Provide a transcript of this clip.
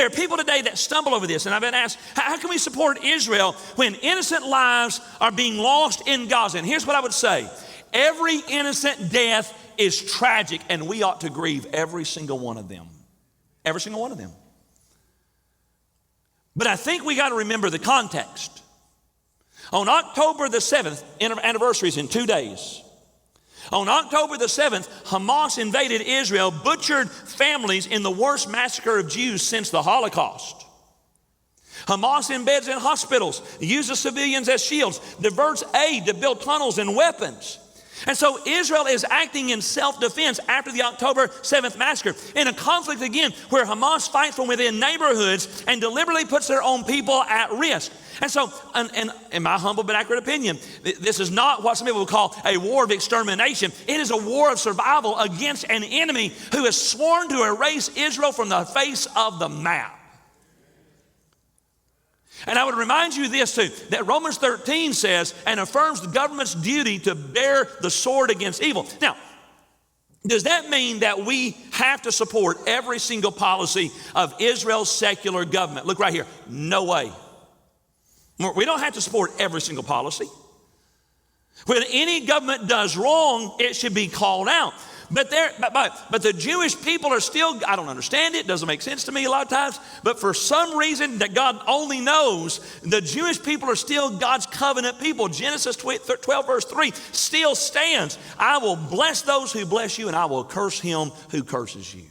There are people today that stumble over this, and I've been asked, how can we support Israel when innocent lives are being lost in Gaza? And here's what I would say. Every innocent death is tragic, and we ought to grieve every single one of them. Every single one of them. But I think we got to remember the context. On October the 7th, anniversary is in 2 days. On October the 7th, Hamas invaded Israel, butchered families in the worst massacre of Jews since the Holocaust. Hamas embeds in hospitals, uses civilians as shields, diverts aid to build tunnels and weapons. And so Israel is acting in self-defense after the October 7th massacre, in a conflict again where Hamas fights from within neighborhoods and deliberately puts their own people at risk. And so, and in my humble but accurate opinion, this is not what some people would call a war of extermination. It is a war of survival against an enemy who has sworn to erase Israel from the face of the map. And I would remind you this too, that Romans 13 says and affirms the government's duty to bear the sword against evil. Now, does that mean that we have to support every single policy of Israel's secular government? Look right here. No way. We don't have to support every single policy. When any government does wrong, it should be called out. But the Jewish people are still, I don't understand it, doesn't make sense to me a lot of times, but for some reason that God only knows, the Jewish people are still God's covenant people. Genesis 12 verse 3 still stands. I will bless those who bless you, and I will curse him who curses you.